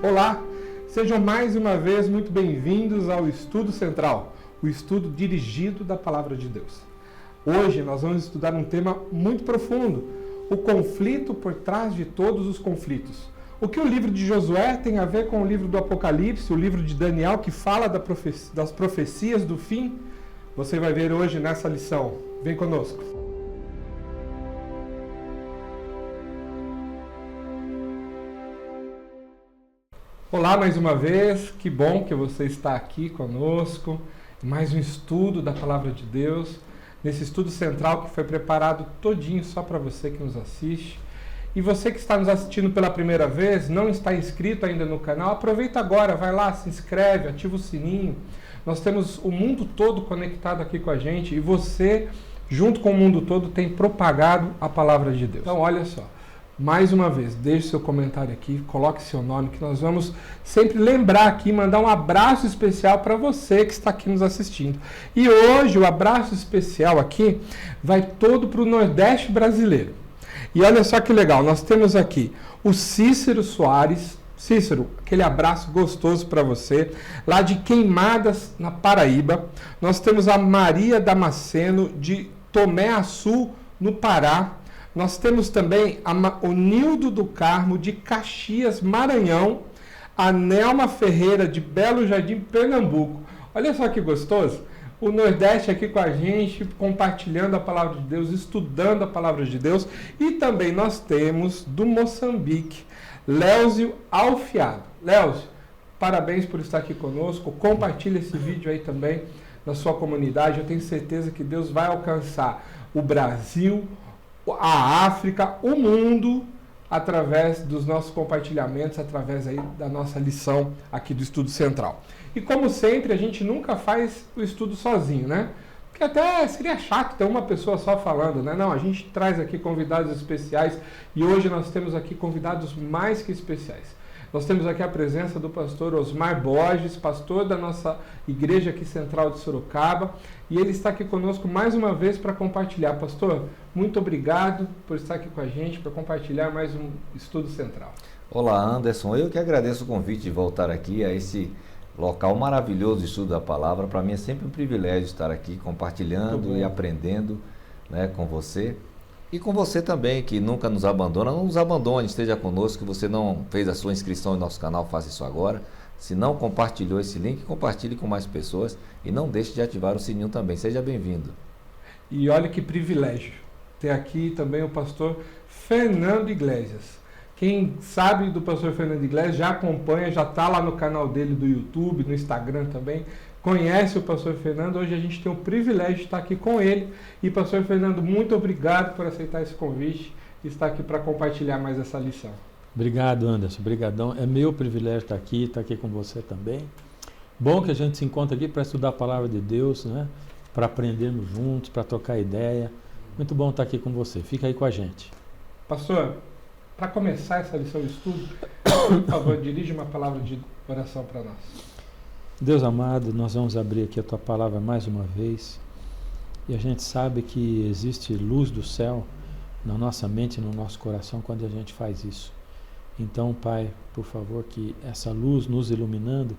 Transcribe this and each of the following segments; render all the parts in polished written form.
Olá, sejam mais uma vez muito bem-vindos ao Estudo Central, o estudo dirigido da Palavra de Deus. Hoje nós vamos estudar um tema muito profundo, o conflito por trás de todos os conflitos. O que o livro de Josué tem a ver com o livro do Apocalipse, o livro de Daniel que fala das profecias do fim? Você vai ver hoje nessa lição. Vem conosco. Olá mais uma vez, que bom que você está aqui conosco. Mais um estudo da Palavra de Deus, nesse estudo central que foi preparado todinho só para você que nos assiste. E você que está nos assistindo pela primeira vez, não está inscrito ainda no canal, aproveita agora, vai lá, se inscreve, ativa o sininho. Nós temos o mundo todo conectado aqui com a gente e você, junto com o mundo todo, tem propagado a Palavra de Deus. Então olha só. Mais uma vez, deixe seu comentário aqui, coloque seu nome, que nós vamos sempre lembrar aqui, mandar um abraço especial para você que está aqui nos assistindo. E hoje o abraço especial aqui vai todo para o Nordeste brasileiro. E olha só que legal, nós temos aqui o Cícero Soares. Cícero, aquele abraço gostoso para você, lá de Queimadas, na Paraíba. Nós temos a Maria Damasceno, de Tomé Açu, no Pará. Nós temos também o Nildo do Carmo, de Caxias, Maranhão, a Nelma Ferreira, de Belo Jardim, Pernambuco. Olha só que gostoso, o Nordeste aqui com a gente, compartilhando a Palavra de Deus, estudando a Palavra de Deus. E também nós temos do Moçambique, Léozio Alfiado. Léozio, parabéns por estar aqui conosco, compartilhe esse vídeo aí também na sua comunidade. Eu tenho certeza que Deus vai alcançar o Brasil, a África, o mundo, através dos nossos compartilhamentos, através aí da nossa lição aqui do Estudo Central. E como sempre, a gente nunca faz o estudo sozinho, né? Porque até seria chato ter uma pessoa só falando, né? Não, a gente traz aqui convidados especiais e hoje nós temos aqui convidados mais que especiais. Nós temos aqui a presença do pastor Osmar Borges, pastor da nossa igreja aqui central de Sorocaba, e ele está aqui conosco mais uma vez para compartilhar. Pastor, muito obrigado por estar aqui com a gente, para compartilhar mais um estudo central. Olá, Anderson, eu que agradeço o convite de voltar aqui a esse local maravilhoso de estudo da palavra. Para mim é sempre um privilégio estar aqui compartilhando e aprendendo, né, com você. E com você também, que nunca nos abandona, não nos abandone, esteja conosco. Se você não fez a sua inscrição no nosso canal, faça isso agora. Se não compartilhou esse link, compartilhe com mais pessoas e não deixe de ativar o sininho também. Seja bem-vindo. E olha que privilégio ter aqui também o pastor Fernando Iglesias. Quem sabe do pastor Fernando Iglesias já acompanha, já está lá no canal dele do YouTube, no Instagram também. Conhece o pastor Fernando, hoje a gente tem o privilégio de estar aqui com ele. E pastor Fernando, muito obrigado por aceitar esse convite e estar aqui para compartilhar mais essa lição. Obrigado, Anderson, obrigadão. É meu privilégio estar aqui com você também. Bom que a gente se encontra aqui para estudar a Palavra de Deus, né? Para aprendermos juntos, para trocar ideia. Muito bom estar aqui com você, fica aí com a gente. Pastor, para começar essa lição de estudo, por favor, dirija uma palavra de oração para nós. Deus amado, nós vamos abrir aqui a Tua Palavra mais uma vez e a gente sabe que existe luz do céu na nossa mente e no nosso coração quando a gente faz isso. Então, Pai, por favor, que essa luz nos iluminando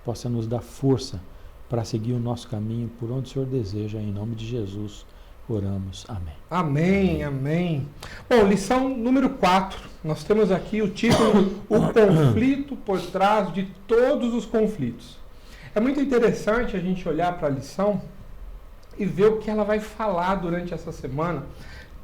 possa nos dar força para seguir o nosso caminho por onde o Senhor deseja. Em nome de Jesus, oramos. Amém. Amém, amém. Bom, lição número 4. Nós temos aqui o título, o conflito por trás de todos os conflitos. É muito interessante a gente olhar para a lição e ver o que ela vai falar durante essa semana,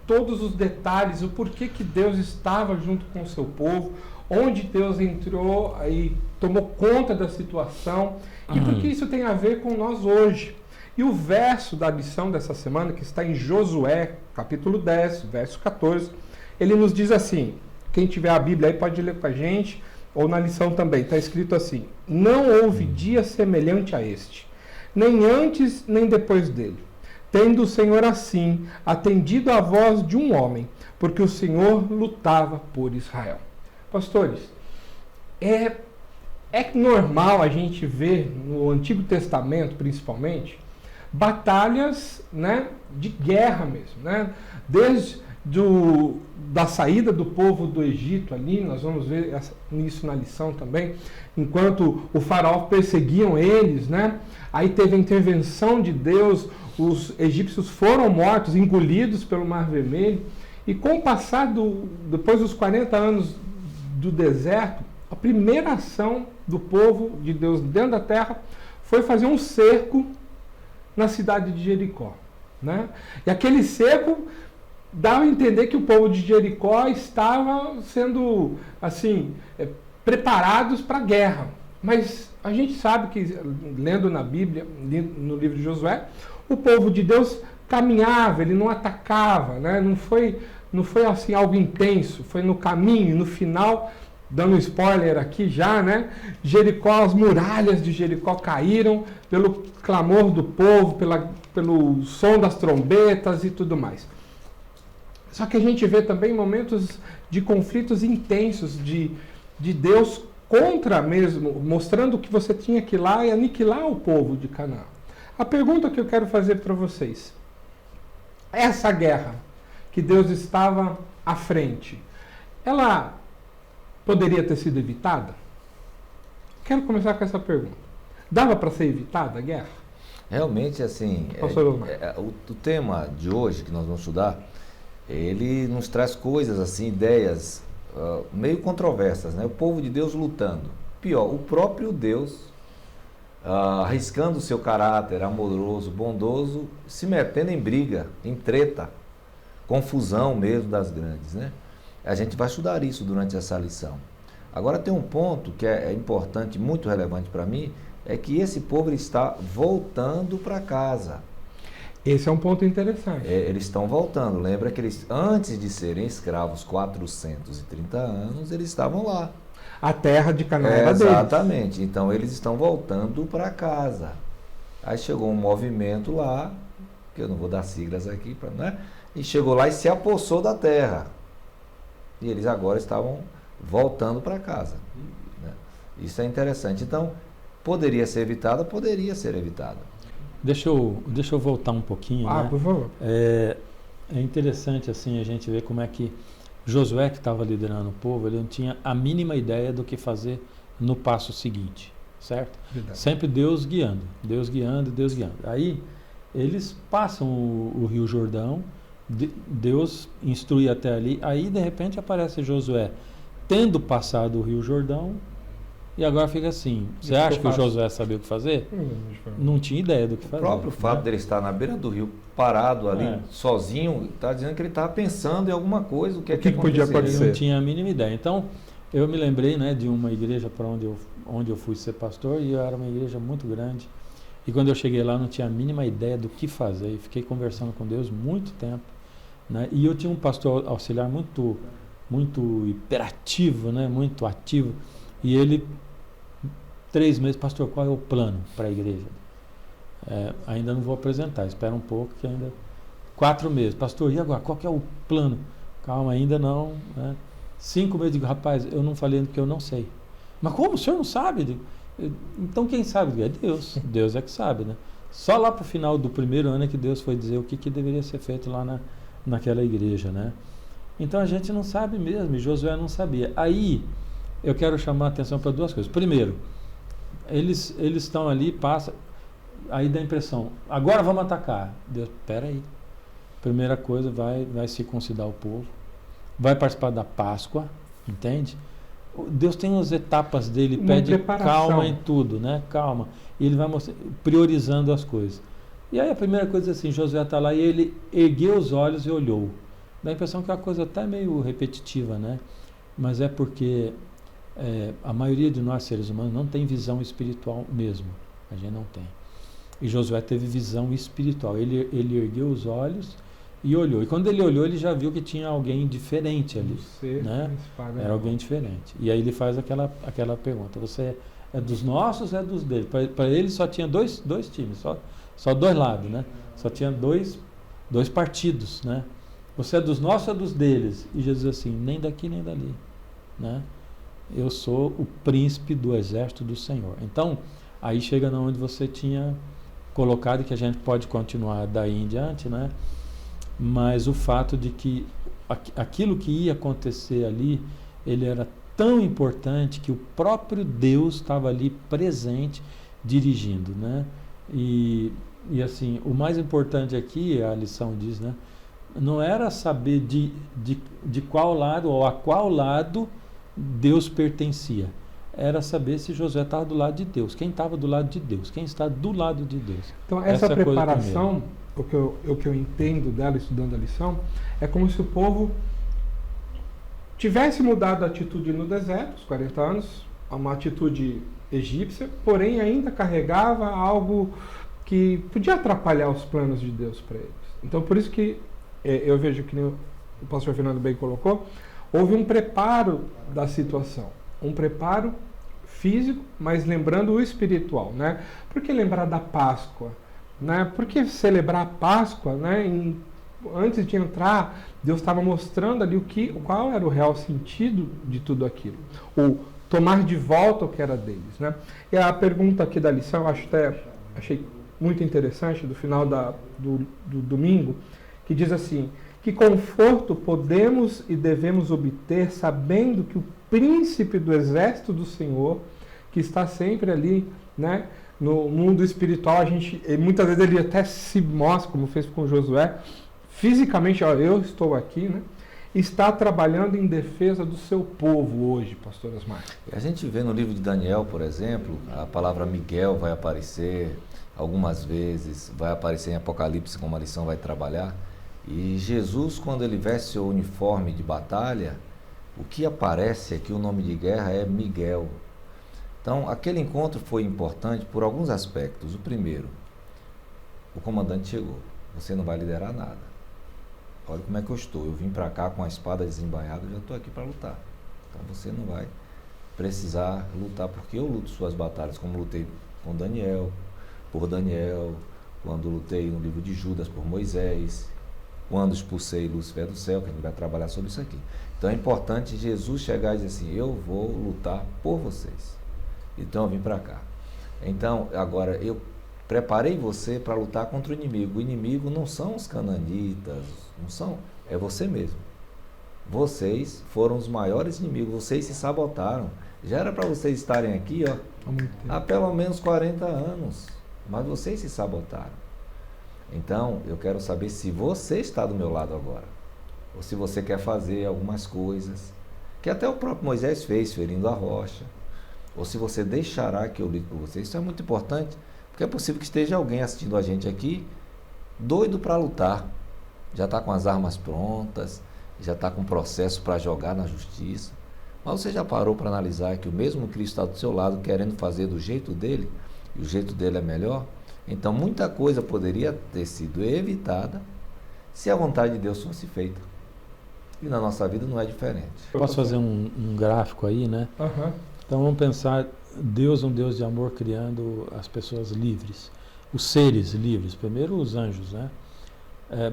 todos os detalhes, o porquê que Deus estava junto com o seu povo, onde Deus entrou e tomou conta da situação e por que isso tem a ver com nós hoje. E o verso da lição dessa semana, que está em Josué, capítulo 10, verso 14, ele nos diz assim, quem tiver a Bíblia aí pode ler com a gente, ou na lição também, está escrito assim: não houve dia semelhante a este, nem antes nem depois dele, tendo o Senhor assim atendido à voz de um homem, porque o Senhor lutava por Israel. Pastores, é normal a gente ver no Antigo Testamento, principalmente, batalhas, né, de guerra mesmo, né? Desde da saída do povo do Egito ali, nós vamos ver isso na lição também, enquanto o faraó perseguiam eles, né? Aí teve a intervenção de Deus, os egípcios foram mortos, engolidos pelo Mar Vermelho, e com o passar depois dos 40 anos do deserto, a primeira ação do povo de Deus dentro da terra foi fazer um cerco na cidade de Jericó, né? E aquele cerco dava a entender que o povo de Jericó estava sendo, assim, preparados para a guerra. Mas a gente sabe que, lendo na Bíblia, no livro de Josué, o povo de Deus caminhava, ele não atacava, né? Não foi assim algo intenso, foi no caminho, no final, dando spoiler aqui já, né? Jericó, as muralhas de Jericó caíram pelo clamor do povo, pelo som das trombetas e tudo mais. Só que a gente vê também momentos de conflitos intensos de Deus contra mesmo, mostrando que você tinha que ir lá e aniquilar o povo de Canaã. A pergunta que eu quero fazer para vocês: essa guerra que Deus estava à frente, ela poderia ter sido evitada? Quero começar com essa pergunta. Dava para ser evitada a guerra? Realmente, assim, o tema de hoje que nós vamos estudar, ele nos traz coisas assim, ideias meio controversas, né? O povo de Deus lutando. Pior, o próprio Deus arriscando o seu caráter amoroso, bondoso, se metendo em briga, em treta, confusão mesmo das grandes, né? A gente vai estudar isso durante essa lição. Agora tem um ponto que é importante, muito relevante para mim, é que esse povo está voltando para casa. Esse é um ponto interessante. Eles estão voltando. Lembra que eles, antes de serem escravos 430 anos, eles estavam lá. A terra de Canaã era deles. Exatamente. Então eles estão voltando para casa. Aí chegou um movimento lá, que eu não vou dar siglas aqui, né? E chegou lá e se apossou da terra. E eles agora estavam voltando para casa, né? Isso é interessante. Então, poderia ser evitada? Poderia ser evitada. Deixa eu voltar um pouquinho, né? Por favor. É interessante assim a gente ver como é que Josué, que estava liderando o povo, ele não tinha a mínima ideia do que fazer no passo seguinte, certo? Verdade. Sempre Deus guiando, Deus guiando, Deus guiando. Aí eles passam o Rio Jordão, Deus instrui até ali, aí de repente aparece Josué tendo passado o Rio Jordão. E agora fica assim, você acha que o Josué sabia o que fazer? Não tinha ideia do que fazer. O próprio fato dele estar na beira do rio, parado ali, sozinho, está dizendo que ele estava pensando em alguma coisa, o que podia acontecer. Ele não tinha a mínima ideia. Então, eu me lembrei, né, de uma igreja para onde eu fui ser pastor, e era uma igreja muito grande. E quando eu cheguei lá, eu não tinha a mínima ideia do que fazer. E fiquei conversando com Deus muito tempo, né? E eu tinha um pastor auxiliar muito hiperativo, né, muito ativo. E ele, 3 meses, pastor, qual é o plano para a igreja? Ainda não vou apresentar, espera um pouco que ainda... 4 meses, pastor, e agora, qual que é o plano? Calma, ainda não, né? 5 meses, digo, rapaz, eu não falei porque eu não sei. Mas como, o senhor não sabe? Então quem sabe? É Deus, Deus é que sabe, né? Só lá para o final do primeiro ano é que Deus foi dizer o que deveria ser feito lá naquela igreja, né? Então a gente não sabe mesmo, e Josué não sabia. Aí eu quero chamar a atenção para 2 coisas. Primeiro, eles estão ali, passa, aí dá a impressão, agora vamos atacar. Deus, espera aí. Primeira coisa, vai circuncidar o povo, vai participar da Páscoa, entende? Deus tem as etapas dele, pede calma em tudo, né? Calma. E ele vai priorizando as coisas. E aí a primeira coisa é assim, Josué está lá e ele ergueu os olhos e olhou. Dá a impressão que é uma coisa até meio repetitiva, né? Mas é porque a maioria de nós seres humanos não tem visão espiritual mesmo. A gente não tem. E Josué teve visão espiritual. Ele ergueu os olhos e olhou. E quando ele olhou, ele já viu que tinha alguém diferente ali, né? Era alguém diferente. E aí ele faz aquela pergunta: você é dos nossos ou é dos deles? Para ele só tinha dois times, só 2 lados, né? Só tinha dois partidos, né? Você é dos nossos ou é dos deles? E Jesus assim, nem daqui nem dali, né? Eu sou o príncipe do exército do Senhor. Então, aí chega na onde você tinha colocado, que a gente pode continuar daí em diante, né? Mas o fato de que aquilo que ia acontecer ali, ele era tão importante que o próprio Deus estava ali presente, dirigindo, né? E assim, o mais importante aqui, a lição diz, né? Não era saber de qual lado ou a qual lado Deus pertencia. Era saber se Josué estava do lado de Deus. Quem estava do lado de Deus? Quem está do lado de Deus? Então, essa preparação, o que eu entendo dela estudando a lição, é como se o povo tivesse mudado a atitude no deserto, os 40 anos, a uma atitude egípcia, porém ainda carregava algo que podia atrapalhar os planos de Deus para eles. Então, por isso que eu vejo que o pastor Fernando bem colocou, houve um preparo da situação, um preparo físico, mas lembrando o espiritual, né? Por que lembrar da Páscoa, né? Por que celebrar a Páscoa, né? Antes de entrar, Deus estava mostrando ali qual era o real sentido de tudo aquilo, ou tomar de volta o que era deles, né? E a pergunta aqui da lição, achei muito interessante, do final do domingo, que diz assim: que conforto podemos e devemos obter sabendo que o príncipe do exército do Senhor, que está sempre ali, né, no mundo espiritual, muitas vezes ele até se mostra, como fez com Josué, fisicamente, eu estou aqui, né, está trabalhando em defesa do seu povo hoje, pastor Osmar. A gente vê no livro de Daniel, por exemplo, a palavra Miguel vai aparecer algumas vezes, vai aparecer em Apocalipse, como a lição vai trabalhar. E Jesus, quando ele veste o uniforme de batalha, o que aparece é que o nome de guerra é Miguel. Então, aquele encontro foi importante por alguns aspectos. O primeiro, o comandante chegou. Você não vai liderar nada. Olha como é que eu estou. Eu vim para cá com a espada desembainhada, eu já estou aqui para lutar. Então, você não vai precisar lutar, porque eu luto suas batalhas, como lutei com Daniel, por Daniel, quando lutei no livro de Judas por Moisés, quando expulsei Lúcifer do céu, que a gente vai trabalhar sobre isso aqui. Então é importante Jesus chegar e dizer assim: eu vou lutar por vocês, então eu vim para cá. Então agora eu preparei você para lutar contra o inimigo. O inimigo não são os cananitas, não são, é você mesmo. Vocês foram os maiores inimigos, vocês se sabotaram. Já era para vocês estarem aqui há pelo menos 40 anos, mas vocês se sabotaram. Então, eu quero saber se você está do meu lado agora, ou se você quer fazer algumas coisas, que até o próprio Moisés fez, ferindo a rocha, ou se você deixará que eu lide por você. Isso é muito importante, porque é possível que esteja alguém assistindo a gente aqui, doido para lutar, já está com as armas prontas, já está com processo para jogar na justiça, mas você já parou para analisar que o mesmo Cristo está do seu lado, querendo fazer do jeito dele, e o jeito dele é melhor? Então, muita coisa poderia ter sido evitada se a vontade de Deus fosse feita. E na nossa vida não é diferente. Posso fazer um gráfico aí, né? Uhum. Então, vamos pensar Deus, um Deus de amor, criando as pessoas livres, os seres livres. Primeiro, os anjos, né?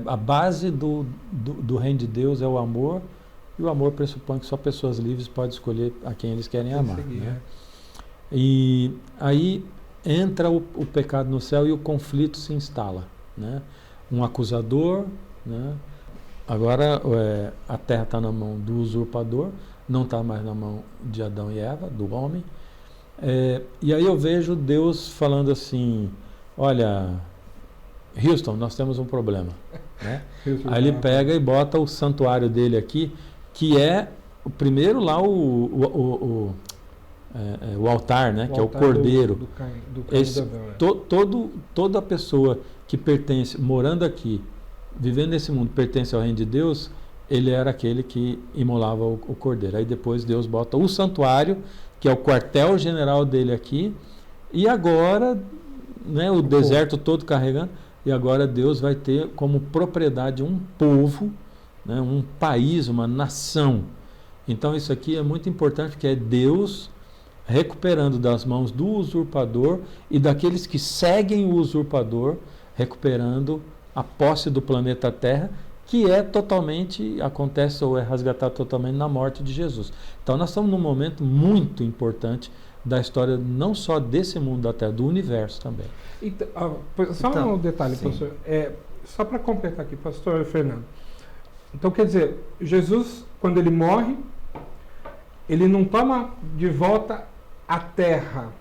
A base do reino de Deus é o amor, e o amor pressupõe que só pessoas livres podem escolher a quem eles querem amar. Né? E aí entra o pecado no céu e o conflito se instala, né? Um acusador, né? Agora a terra está na mão do usurpador, não está mais na mão de Adão e Eva, do homem. E aí eu vejo Deus falando assim: olha, Houston, nós temos um problema, né? Aí ele pega e bota o santuário dele aqui, que é o primeiro lá o altar, né? Que é o cordeiro. Toda pessoa que pertence, morando aqui, vivendo nesse mundo, pertence ao reino de Deus, ele era aquele que imolava o cordeiro. Aí depois Deus bota o santuário, que é o quartel-general dele aqui, e agora, né, o deserto todo carregando, e agora Deus vai ter como propriedade um povo, né, um país, uma nação. Então isso aqui é muito importante, porque é Deus recuperando das mãos do usurpador e daqueles que seguem o usurpador, recuperando a posse do planeta Terra, que acontece ou é resgatado totalmente na morte de Jesus. Então nós estamos num momento muito importante da história, não só desse mundo da Terra, do universo também. Então, só um detalhe, sim, professor, só para completar aqui, pastor Fernando. Então, quer dizer, Jesus, quando ele morre, ele não toma de volta a terra,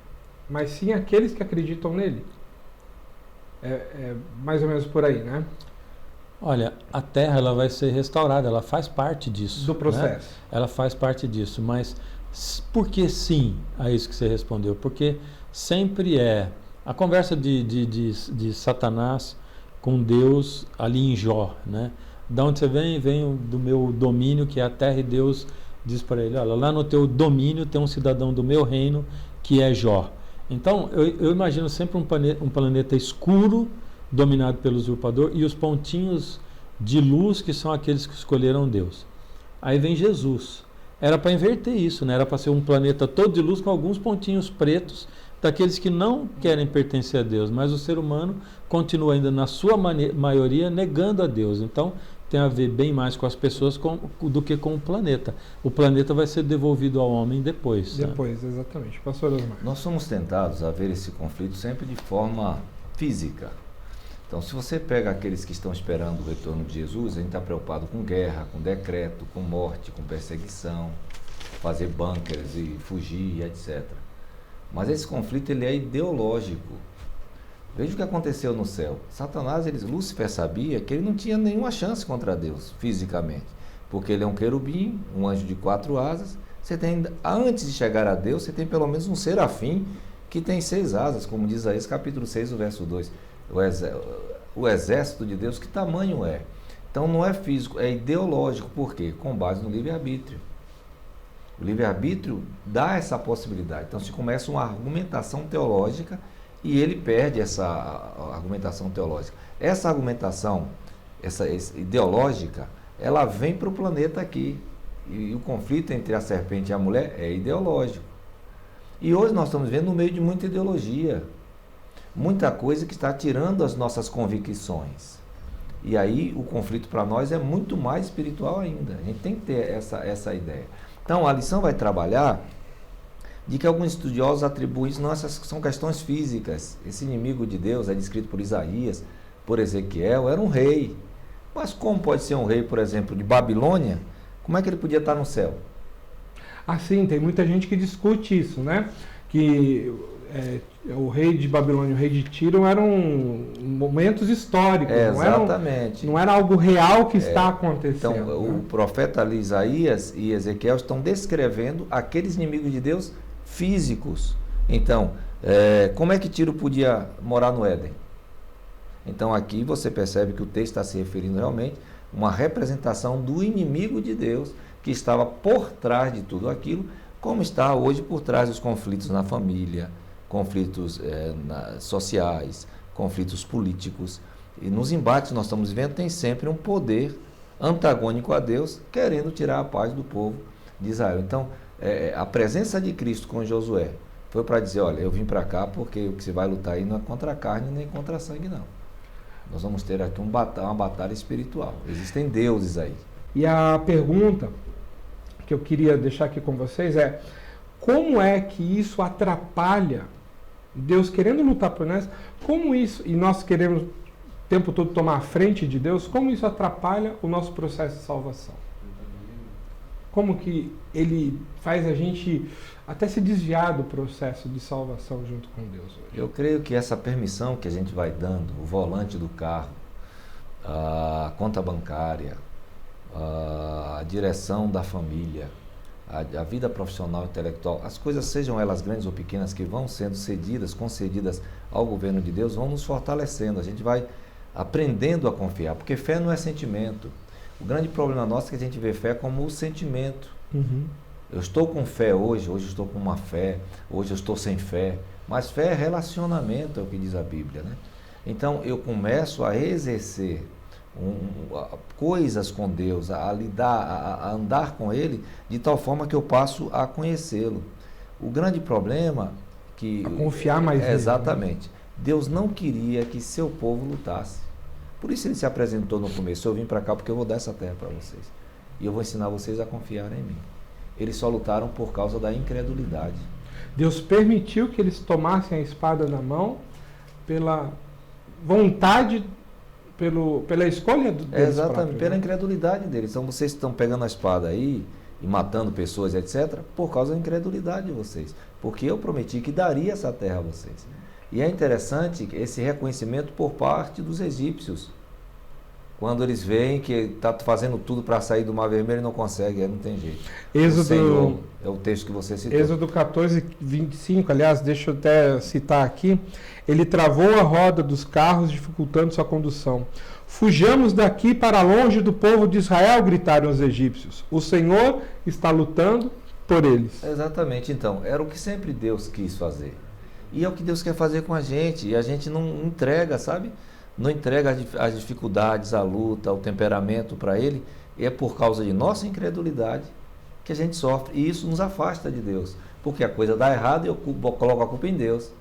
mas sim aqueles que acreditam nele. É mais ou menos por aí, né? Olha, a terra ela vai ser restaurada, ela faz parte disso. Do processo. Né? Ela faz parte disso, mas por que sim a isso que você respondeu? Porque sempre é a conversa de Satanás com Deus ali em Jó, né? Da onde você vem? Venho do meu domínio, que é a terra, e Deus diz para ele, olha, lá no teu domínio tem um cidadão do meu reino, que é Jó. Então, eu imagino sempre um planeta escuro, dominado pelo usurpador, e os pontinhos de luz que são aqueles que escolheram Deus. Aí vem Jesus. Era para inverter isso, né? Era para ser um planeta todo de luz com alguns pontinhos pretos daqueles que não querem pertencer a Deus, mas o ser humano continua ainda na sua maioria negando a Deus. Então tem a ver bem mais com as pessoas do que com o planeta. O planeta vai ser devolvido ao homem depois. Depois, né? Exatamente. Pastor Osmar. Nós somos tentados a ver esse conflito sempre de forma física. Então, se você pega aqueles que estão esperando o retorno de Jesus, a gente está preocupado com guerra, com decreto, com morte, com perseguição, fazer bunkers e fugir, etc. Mas esse conflito ele é ideológico. Veja o que aconteceu no céu. Satanás, Lúcifer sabia que ele não tinha nenhuma chance contra Deus, fisicamente. Porque ele é um querubim, um anjo de 4 asas. Você tem, antes de chegar a Deus, você tem pelo menos um serafim que tem 6 asas, como diz Isaías capítulo 6, o verso 2. O exército de Deus, que tamanho é? Então não é físico, é ideológico. Por quê? Com base no livre-arbítrio. O livre-arbítrio dá essa possibilidade. Então se começa uma argumentação teológica e ele perde essa argumentação teológica. Essa argumentação, essa ideológica, ela vem para o planeta aqui. E o conflito entre a serpente e a mulher é ideológico. E hoje nós estamos vendo no meio de muita ideologia. Muita coisa que está tirando as nossas convicções. E aí o conflito para nós é muito mais espiritual ainda. A gente tem que ter essa ideia. Então a lição vai trabalhar de que alguns estudiosos atribuem isso, não, essas são questões físicas. Esse inimigo de Deus é descrito por Isaías, por Ezequiel, era um rei. Mas como pode ser um rei, por exemplo, de Babilônia? Como é que ele podia estar no céu? Sim, tem muita gente que discute isso, né? Que o rei de Babilônia e o rei de Tiro eram momentos históricos. Exatamente. Não era algo real que está acontecendo. Então, o profeta ali, Isaías e Ezequiel estão descrevendo aqueles inimigos de Deus físicos. Então, como é que Tiro podia morar no Éden? Então, aqui você percebe que o texto está se referindo realmente a uma representação do inimigo de Deus que estava por trás de tudo aquilo, como está hoje por trás dos conflitos na família, conflitos sociais, conflitos políticos. E nos embates que nós estamos vendo, tem sempre um poder antagônico a Deus, querendo tirar a paz do povo de Israel. Então, a presença de Cristo com Josué foi para dizer, olha, eu vim para cá porque o que você vai lutar aí não é contra a carne nem contra a sangue, não. Nós vamos ter aqui uma batalha espiritual. Existem deuses aí. E a pergunta que eu queria deixar aqui com vocês é: como é que isso atrapalha Deus querendo lutar por nós? Como isso, e nós queremos o tempo todo tomar a frente de Deus, como isso atrapalha o nosso processo de salvação? Como que ele faz a gente até se desviar do processo de salvação junto com Deus hoje? Eu creio que essa permissão que a gente vai dando, o volante do carro, a conta bancária, a direção da família, a vida profissional, intelectual, as coisas, sejam elas grandes ou pequenas, que vão sendo concedidas ao governo de Deus, vão nos fortalecendo. A gente vai aprendendo a confiar, porque fé não é sentimento. O grande problema nosso é que a gente vê fé como o sentimento. Uhum. Eu estou com fé hoje eu estou com uma fé, hoje eu estou sem fé. Mas fé é relacionamento, é o que diz a Bíblia, né? Então eu começo a exercer coisas com Deus, a lidar, a andar com Ele, de tal forma que eu passo a conhecê-lo. O grande problema que... A confiar mais nele. Exatamente. Deus não queria que seu povo lutasse. Por isso ele se apresentou no começo: eu vim para cá porque eu vou dar essa terra para vocês. E eu vou ensinar vocês a confiar em mim. Eles só lutaram por causa da incredulidade. Deus permitiu que eles tomassem a espada na mão pela vontade pela escolha deles Exatamente, próprios, pela né? incredulidade deles. Então vocês estão pegando a espada aí e matando pessoas, etc., por causa da incredulidade de vocês. Porque eu prometi que daria essa terra a vocês. E é interessante esse reconhecimento por parte dos egípcios. Quando eles veem que está fazendo tudo para sair do Mar Vermelho e não consegue, aí não tem jeito. O Senhor, é o texto que você citou. Êxodo 14, 25, aliás, deixa eu até citar aqui. Ele travou a roda dos carros, dificultando sua condução. Fujamos daqui para longe do povo de Israel, gritaram os egípcios. O Senhor está lutando por eles. Exatamente, então, era o que sempre Deus quis fazer. E é o que Deus quer fazer com a gente. E a gente não entrega, sabe? Não entrega as dificuldades, a luta, o temperamento para Ele. E é por causa de nossa incredulidade que a gente sofre. E isso nos afasta de Deus. Porque a coisa dá errado e eu coloco a culpa em Deus.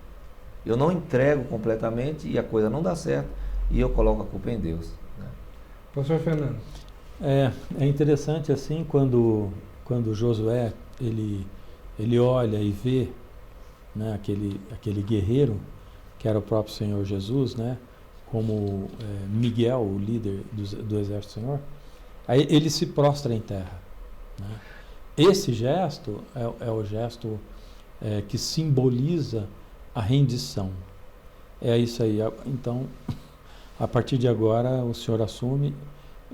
Eu não entrego completamente e a coisa não dá certo. E eu coloco a culpa em Deus. Né? Pastor Fernando. É interessante assim quando Josué ele olha e vê, né, aquele guerreiro que era o próprio Senhor Jesus, né, como Miguel, o líder do exército do Senhor, aí ele se prostra em terra. Né? Esse gesto é o gesto que simboliza a rendição. É isso aí. Então, a partir de agora, o Senhor assume.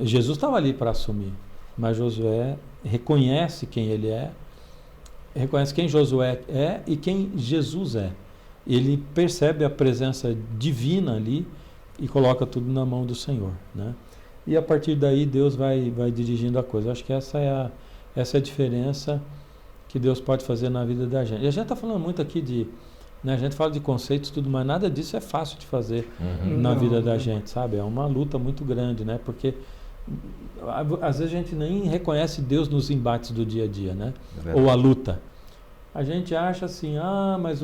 Jesus estava ali para assumir, mas Josué reconhece quem ele é, reconhece quem Josué é e quem Jesus é. Ele percebe a presença divina ali e coloca tudo na mão do Senhor, né? E a partir daí Deus vai dirigindo a coisa. Acho que essa é a diferença que Deus pode fazer na vida da gente. E a gente está falando muito aqui né, a gente fala de conceitos e tudo, mas nada disso é fácil de fazer na vida da gente, sabe? É uma luta muito grande, né? Porque às vezes a gente nem reconhece Deus nos embates do dia a dia, né? Ou a luta. A gente acha assim, mas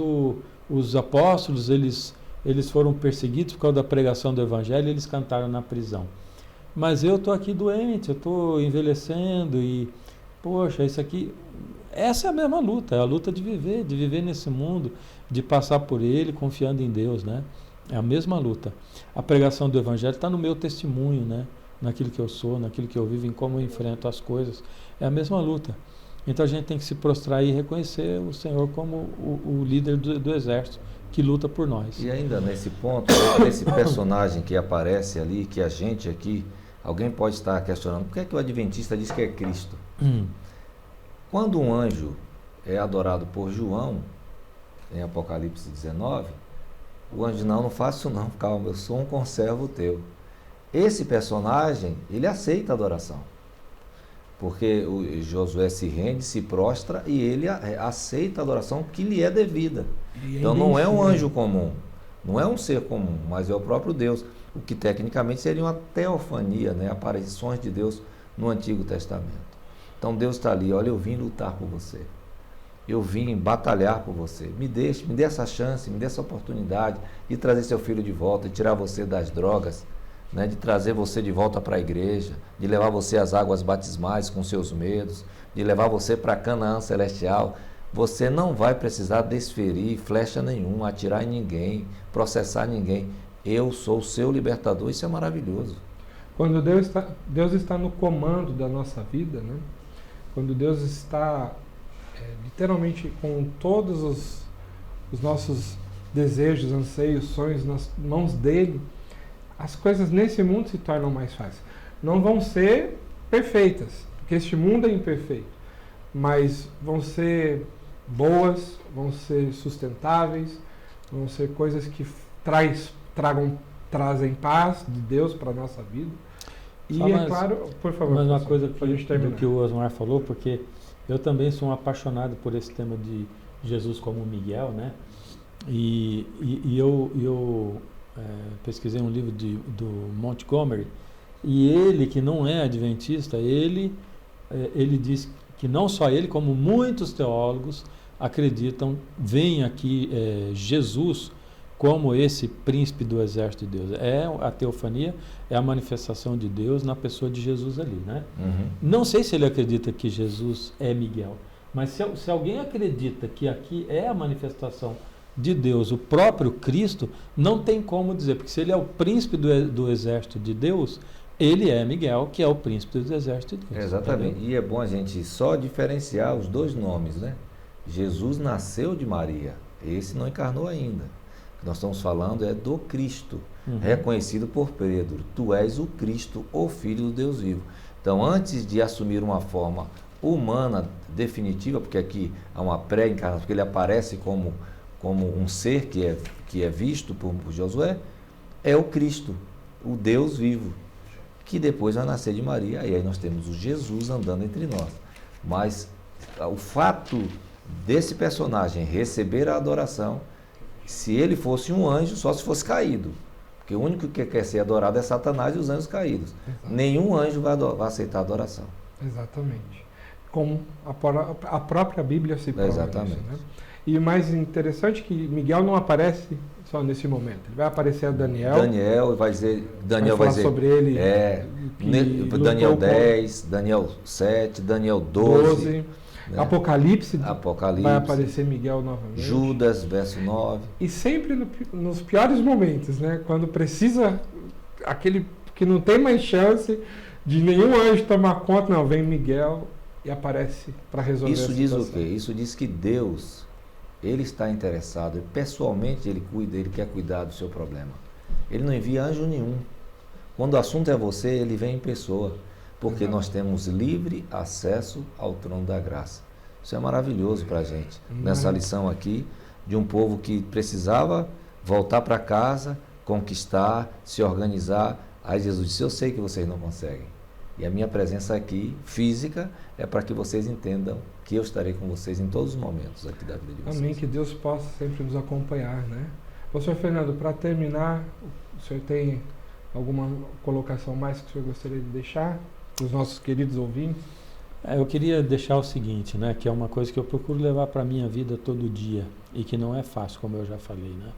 os apóstolos, eles foram perseguidos por causa da pregação do evangelho e eles cantaram na prisão. Mas eu estou aqui doente, eu estou envelhecendo e, poxa, isso aqui... Essa é a mesma luta, é a luta de viver nesse mundo, de passar por ele confiando em Deus, né? É a mesma luta. A pregação do evangelho está no meu testemunho, né? Naquilo que eu sou, naquilo que eu vivo, em como eu enfrento as coisas. É a mesma luta. Então a gente tem que se prostrar e reconhecer o Senhor como o líder do exército que luta por nós. E ainda nesse ponto, esse personagem que aparece ali, que a gente aqui, alguém pode estar questionando, por que é que o adventista diz que é Cristo? Quando um anjo é adorado por João, em Apocalipse 19, o anjo diz, não faço não, calma, eu sou um conservo teu. Esse personagem, ele aceita a adoração. Porque o Josué se rende, se prostra e ele aceita a adoração que lhe é devida. Então não é um anjo comum, não é um ser comum, mas é o próprio Deus. O que tecnicamente seria uma teofania, né? Aparições de Deus no Antigo Testamento. Então Deus está ali, olha, eu vim lutar por você. Eu vim batalhar por você. Me dê essa chance, me dê essa oportunidade de trazer seu filho de volta, de tirar você das drogas, né, de trazer você de volta para a igreja, de levar você às águas batismais com seus medos, de levar você para Canaã celestial. Você não vai precisar desferir flecha nenhuma, atirar em ninguém, processar ninguém. Eu sou o seu libertador, isso é maravilhoso. Quando Deus está no comando da nossa vida, né? Quando Deus está literalmente com todos os nossos desejos, anseios, sonhos nas mãos dele, as coisas nesse mundo se tornam mais fáceis. Não vão ser perfeitas, porque este mundo é imperfeito, mas vão ser boas, vão ser sustentáveis, vão ser coisas que trazem paz de Deus para a nossa vida. E é claro, por favor, mas uma coisa que o Osmar falou, porque eu também sou um apaixonado por esse tema de Jesus como Miguel, né? E eu pesquisei um livro do Montgomery, e ele, que não é adventista, ele diz que não só ele, como muitos teólogos acreditam, veem aqui Jesus como esse príncipe do exército de Deus. A teofania é a manifestação de Deus na pessoa de Jesus ali, né? Não sei se ele acredita que Jesus é Miguel, mas se alguém acredita que aqui é a manifestação de Deus, o próprio Cristo, não tem como dizer, porque se ele é o príncipe do exército de Deus, ele é Miguel, que é o príncipe do exército de Deus. Exatamente. Entendeu? E é bom a gente só diferenciar os dois nomes, né? Jesus nasceu de Maria, esse não encarnou ainda. O que nós estamos falando é do Cristo, reconhecido por Pedro. Tu és o Cristo, o Filho do Deus vivo. Então, antes de assumir uma forma humana definitiva, porque aqui há uma pré-encarnação, porque ele aparece como um ser que é visto por Josué, é o Cristo, o Deus vivo, que depois vai nascer de Maria, e aí nós temos o Jesus andando entre nós. Mas o fato desse personagem receber a adoração, se ele fosse um anjo, só se fosse caído, porque o único que quer ser adorado é Satanás e os anjos caídos. Exato. Nenhum anjo vai aceitar a adoração. Exatamente. Como a própria Bíblia se prova. Exatamente. Isso, né? E o mais interessante é que Miguel não aparece só nesse momento. Ele vai aparecer a Daniel. Daniel vai dizer sobre ele. Daniel 10, Daniel 7, Daniel 12. Né? Apocalipse vai aparecer Miguel novamente. Judas, verso 9. E sempre nos piores momentos, né? Quando precisa, aquele que não tem mais chance de nenhum anjo tomar conta, não, vem Miguel e aparece para resolver Isso a diz situação. o quê? Isso diz que Deus, ele está interessado, pessoalmente ele quer cuidar do seu problema. Ele não envia anjo nenhum. Quando o assunto é você, ele vem em pessoa. Porque nós temos livre acesso ao trono da graça. Isso é maravilhoso para a gente. Nessa lição aqui, de um povo que precisava voltar para casa, conquistar, se organizar. Aí Jesus disse, eu sei que vocês não conseguem. E a minha presença aqui, física, é para que vocês entendam que eu estarei com vocês em todos os momentos aqui da vida de vocês. Amém, que Deus possa sempre nos acompanhar, né? Pastor Fernando, para terminar, o senhor tem alguma colocação mais que o senhor gostaria de deixar para os nossos queridos ouvintes? Eu queria deixar o seguinte, né, que é uma coisa que eu procuro levar para a minha vida todo dia e que não é fácil, como eu já falei, né?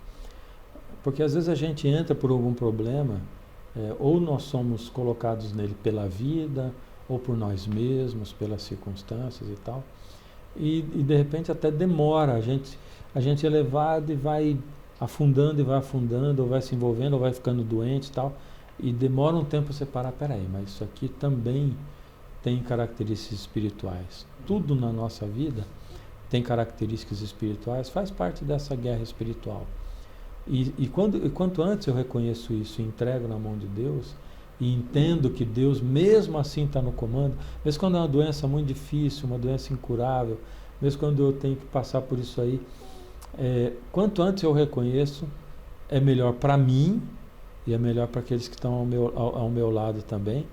Porque às vezes a gente entra por algum problema, ou nós somos colocados nele pela vida, ou por nós mesmos, pelas circunstâncias e tal, e de repente até demora, a gente é levado e vai afundando, ou vai se envolvendo, ou vai ficando doente e tal, e demora um tempo para você parar, peraí, mas isso aqui também tem características espirituais. Tudo na nossa vida tem características espirituais, faz parte dessa guerra espiritual. E quanto antes eu reconheço isso e entrego na mão de Deus, e entendo que Deus mesmo assim está no comando, mesmo quando é uma doença muito difícil, uma doença incurável, mesmo quando eu tenho que passar por isso aí, quanto antes eu reconheço, é melhor para mim, e é melhor para aqueles que estão ao meu lado também,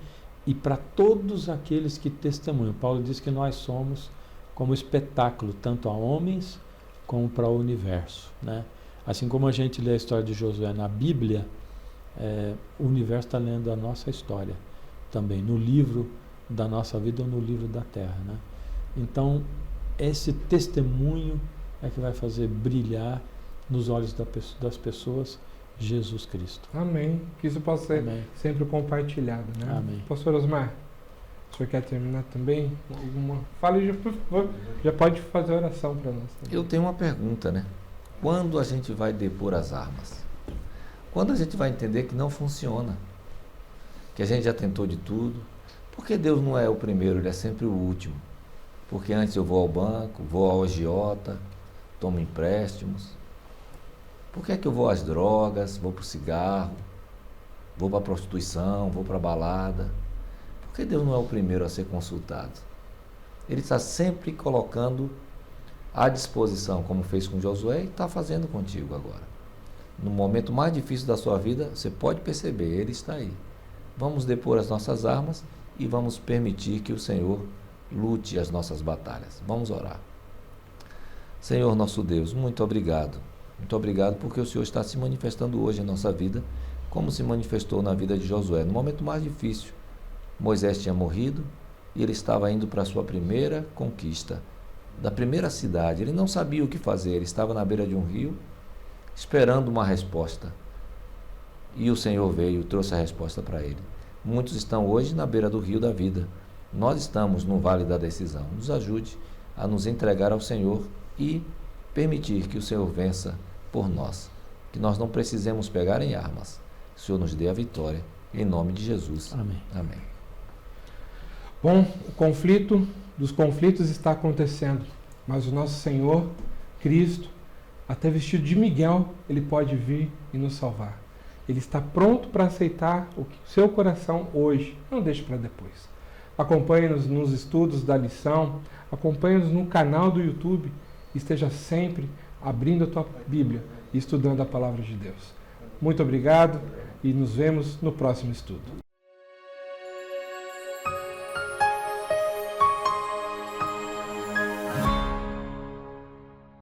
e para todos aqueles que testemunham. Paulo diz que nós somos como espetáculo, tanto a homens como para o universo, né? Assim como a gente lê a história de Josué na Bíblia, o universo está lendo a nossa história também, no livro da nossa vida ou no livro da terra, né? Então, esse testemunho é que vai fazer brilhar nos olhos das pessoas Jesus Cristo. Amém. Que isso possa ser sempre compartilhado, né? Amém. Pastor Osmar, o senhor quer terminar também? Fale, por favor. Já pode fazer oração para nós também. Eu tenho uma pergunta, né? Quando a gente vai depor as armas? Quando a gente vai entender que não funciona? Que a gente já tentou de tudo? Porque Deus não é o primeiro, Ele é sempre o último. Porque antes eu vou ao banco, vou ao agiota, tomo empréstimos. Por que é que eu vou às drogas, vou para o cigarro, vou para a prostituição, vou para a balada? Por que Deus não é o primeiro a ser consultado? Ele está sempre colocando à disposição, como fez com Josué, e está fazendo contigo agora. No momento mais difícil da sua vida, você pode perceber, Ele está aí. Vamos depor as nossas armas e vamos permitir que o Senhor lute as nossas batalhas. Vamos orar. Senhor nosso Deus, muito obrigado. Muito obrigado porque o Senhor está se manifestando hoje em nossa vida, como se manifestou na vida de Josué. No momento mais difícil, Moisés tinha morrido e ele estava indo para a sua primeira conquista, da primeira cidade. Ele não sabia o que fazer, ele estava na beira de um rio, esperando uma resposta. E o Senhor veio e trouxe a resposta para ele. Muitos estão hoje na beira do rio da vida. Nós estamos no vale da decisão. Nos ajude a nos entregar ao Senhor e permitir que o Senhor vença por nós. Que nós não precisemos pegar em armas. Que o Senhor nos dê a vitória. Em nome de Jesus. Amém. Amém. Bom, o conflito dos conflitos está acontecendo, mas o nosso Senhor, Cristo, até vestido de Miguel, Ele pode vir e nos salvar. Ele está pronto para aceitar o seu coração hoje, não deixe para depois. Acompanhe-nos nos estudos da lição, acompanhe-nos no canal do YouTube, esteja sempre abrindo a tua Bíblia e estudando a palavra de Deus. Muito obrigado e nos vemos no próximo estudo.